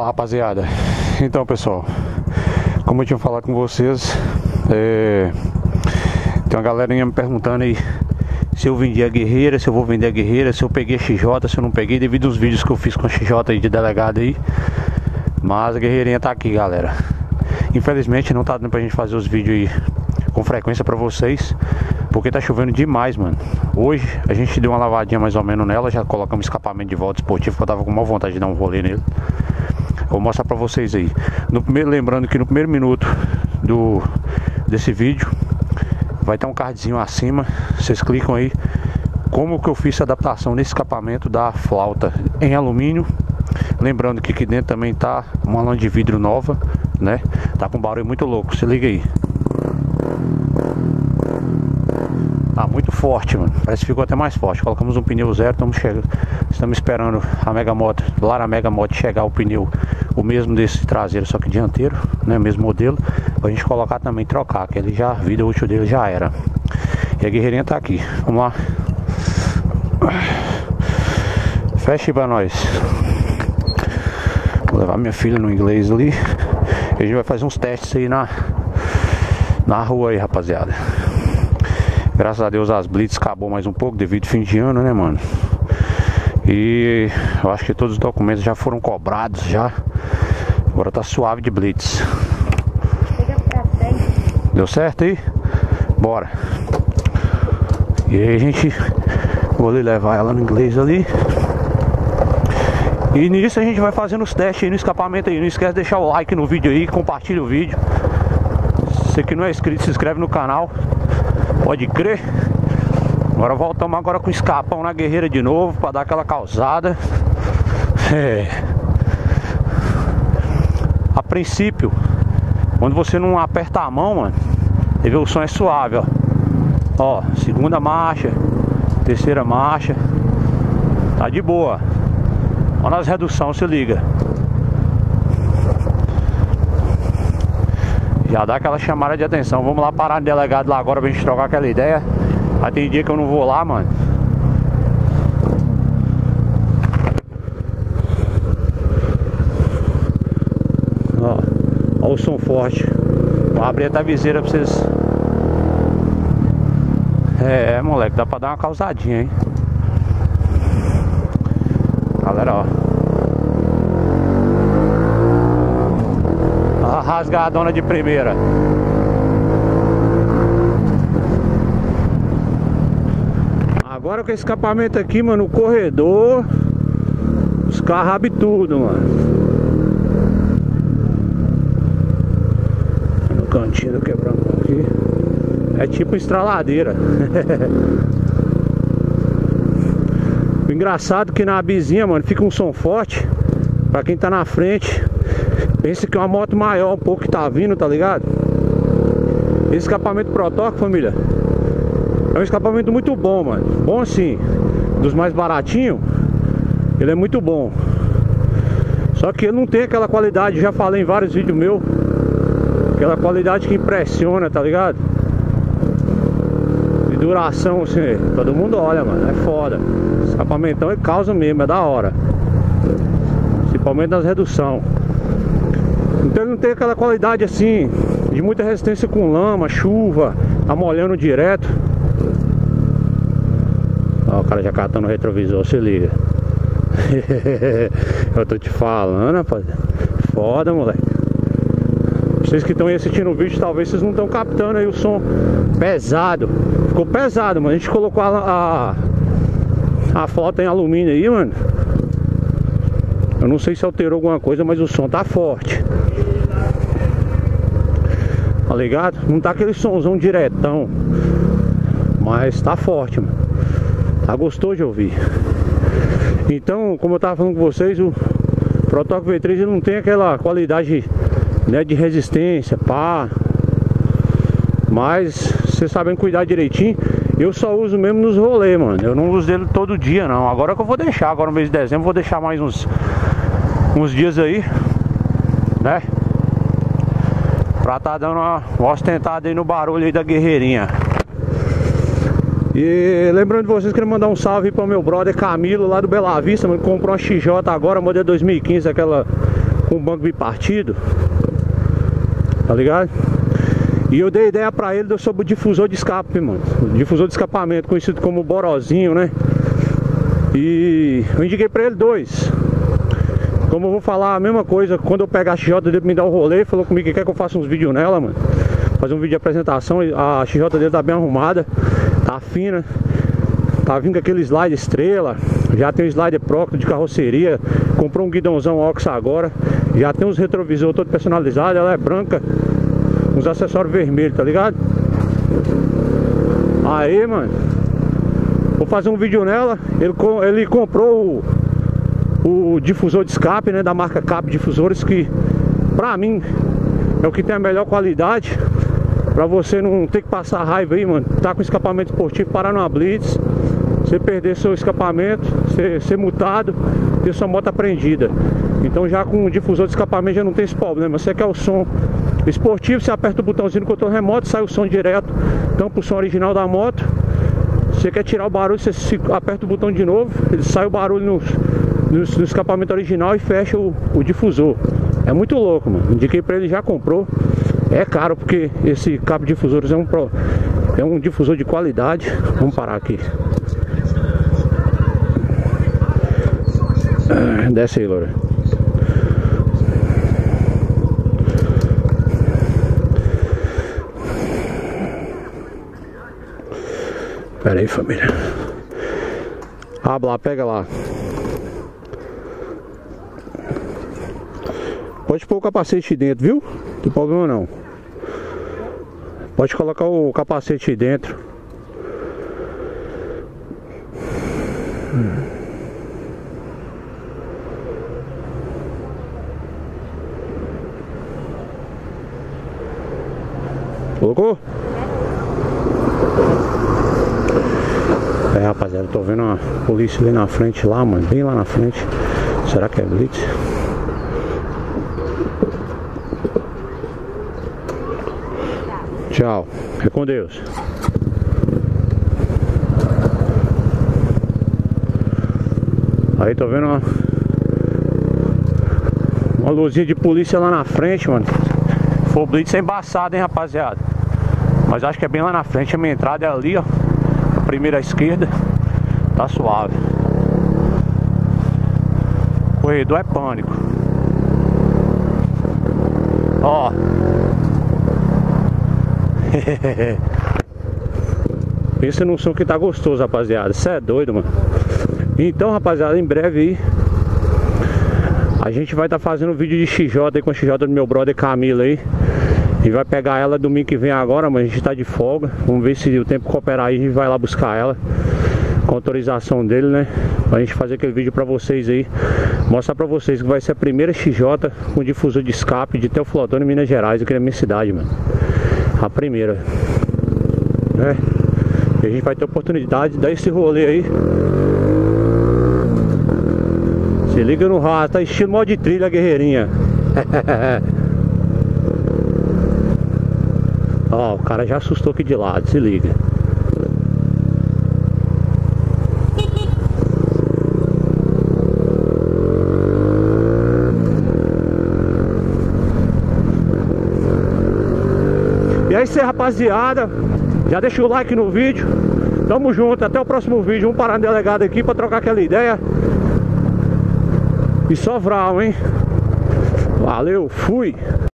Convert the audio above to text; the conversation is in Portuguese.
Rapaziada, então pessoal, como eu tinha falado com vocês, tem uma galerinha me perguntando aí se eu vendi a guerreira, se eu vou vender a guerreira, se eu peguei a XJ, se eu não peguei, devido aos vídeos que eu fiz com a XJ aí de delegado aí. Mas a guerreirinha tá aqui, galera. Infelizmente não tá dando pra gente fazer os vídeos aí com frequência pra vocês, porque tá chovendo demais, mano. Hoje a gente deu uma lavadinha mais ou menos nela, já colocamos escapamento de volta esportivo, que eu tava com maior vontade de dar um rolê nele. Vou mostrar pra vocês aí. Lembrando que no primeiro minuto desse vídeo vai ter um cardzinho acima. Vocês clicam aí como que eu fiz a adaptação nesse escapamento da flauta em alumínio. Lembrando que aqui dentro também tá uma lã de vidro nova, né? Tá com um barulho muito louco, se liga aí. Tá muito forte, mano. Parece que ficou até mais forte. Colocamos um pneu zero, estamos esperando a Mega Moto, lá na Mega Moto, chegar o pneu, o mesmo desse traseiro, só que dianteiro, né? Mesmo modelo, pra gente colocar também, trocar, que ele já, a vida útil dele já era. E a guerreirinha tá aqui. Vamos lá. Fecha aí pra nós. Vou levar minha filha no inglês ali. E a gente vai fazer uns testes aí na rua aí, rapaziada. Graças a Deus as blitz acabou mais um pouco devido ao fim de ano, né, mano? E eu acho que todos os documentos já foram cobrados já. Agora tá suave de blitz. Deu certo aí? Bora. E aí a gente... Vou ali levar ela no inglês ali. E nisso a gente vai fazendo os testes aí no escapamento aí. Não esquece de deixar o like no vídeo aí, compartilha o vídeo. Você que não é inscrito, se inscreve no canal. Pode crer. Agora voltamos agora com o escapão na guerreira de novo, pra dar aquela causada. A princípio, quando você não aperta a mão, mano, você vê o som é suave, ó. Ó, segunda marcha, terceira marcha, tá de boa. Olha nas reduções, se liga. Já dá aquela chamada de atenção. Vamos lá parar no delegado lá agora pra gente trocar aquela ideia. Aí tem dia que eu não vou lá, mano. Ó o som forte. Vou abrir até a viseira pra vocês. Moleque, dá pra dar uma causadinha, hein? Galera, ó. A rasgadona de primeira. Agora com esse escapamento aqui, mano, o corredor, os carros abrem tudo, mano. No cantinho do quebra-mão aqui. É tipo estraladeira. O engraçado é que na bizinha, mano, fica um som forte. Pra quem tá na frente, pensa que é uma moto maior um pouco que tá vindo, tá ligado? Esse escapamento Protoc, família, é um escapamento muito bom, mano. Bom assim, dos mais baratinhos, ele é muito bom. Só que ele não tem aquela qualidade, já falei em vários vídeos meus, aquela qualidade que impressiona, tá ligado? De duração, assim, todo mundo olha, mano, é foda. Escapamentão é causa mesmo, é da hora. Principalmente nas reduções. Então ele não tem aquela qualidade assim, de muita resistência com lama, chuva, tá molhando direto. Ó, o cara já catando o retrovisor, se liga. Eu tô te falando, rapaziada. Foda, moleque. Vocês que estão aí assistindo o vídeo, talvez vocês não estão captando aí o som pesado. Ficou pesado, mano. A gente colocou a flauta em alumínio aí, mano. Eu não sei se alterou alguma coisa, mas o som tá forte. Tá ligado? Não tá aquele somzão diretão, mas tá forte, mano. Tá gostoso de ouvir. Então, como eu tava falando com vocês, o Protoc V3 ele não tem aquela qualidade, né, de resistência, pá. Mas vocês sabem cuidar direitinho. Eu só uso mesmo nos rolês, mano. Eu não uso ele todo dia, não. Agora que eu vou deixar, agora no mês de dezembro, vou deixar mais uns dias aí, né? Pra tá dando uma ostentada aí no barulho aí da guerreirinha. E lembrando de vocês, queria mandar um salve para o meu brother Camilo lá do Bela Vista, mano. Comprou uma XJ agora, modelo 2015, aquela com banco bipartido, tá ligado? E eu dei ideia pra ele sobre o difusor de escape, mano. O difusor de escapamento, conhecido como borozinho, né? E eu indiquei pra ele 2. Como eu vou falar a mesma coisa, quando eu pegar a XJ dele me dar o rolê, falou comigo que quer que eu faça uns vídeos nela, mano. Fazer um vídeo de apresentação. A XJ dele tá bem arrumada, tá fina. Tá vindo com aquele slide estrela. Já tem o slide Pro de carroceria. Comprou um guidãozão Ox agora. Já tem os retrovisores todo personalizados. Ela é branca, uns acessórios vermelhos, tá ligado? Aí, mano, vou fazer um vídeo nela. Ele comprou o difusor de escape, né, da marca Cap Difusores, que pra mim é o que tem a melhor qualidade. Pra você não ter que passar raiva aí, mano. Tá com escapamento esportivo, parar numa blitz, você perder seu escapamento, ser multado, ter sua moto apreendida. Então já com o difusor de escapamento já não tem esse problema. Você quer o som esportivo, você aperta o botãozinho no controle remoto, sai o som direto, tampa o som original da moto. Você quer tirar o barulho, você aperta o botão de novo, ele sai o barulho no escapamento original e fecha o difusor. É muito louco, mano. Indiquei pra ele, já comprou. É caro porque esse cabo de difusores é um difusor de qualidade. Vamos parar aqui. Desce aí, Loura. Pera aí, família. Abre lá, pega lá. Pode pôr o capacete dentro, viu? Não tem problema não. Pode colocar o capacete dentro. Colocou? É, rapaziada, tô vendo uma polícia ali na frente lá, mano. Bem lá na frente. Será que é blitz? Tchau. É com Deus. Aí tô vendo uma luzinha de polícia lá na frente, mano. Se for blitz é embaçado, hein, rapaziada. Mas acho que é bem lá na frente. A minha entrada é ali, ó. A primeira à esquerda. Tá suave. Corredor é pânico. Ó. Pensa num som que tá gostoso, rapaziada. Isso é doido, mano. Então, rapaziada, em breve aí a gente vai estar fazendo um vídeo de XJ aí com a XJ do meu brother Camilo aí. E vai pegar ela domingo que vem agora, mas a gente tá de folga. Vamos ver se o tempo cooperar aí, a gente vai lá buscar ela com autorização dele, né? Pra gente fazer aquele vídeo pra vocês aí. Mostrar pra vocês que vai ser a primeira XJ com difusor de escape de Teoflotone, Minas Gerais, aqui na minha cidade, mano. A primeira, né? E a gente vai ter a oportunidade de dar esse rolê aí. Se liga no rato, tá estilo modo de trilha, guerreirinha. Ó, o cara já assustou aqui de lado, se liga. E é isso aí, rapaziada. Já deixa o like no vídeo. Tamo junto, até o próximo vídeo. Vamos parar no delegado aqui pra trocar aquela ideia. E só vral, hein? Valeu, fui!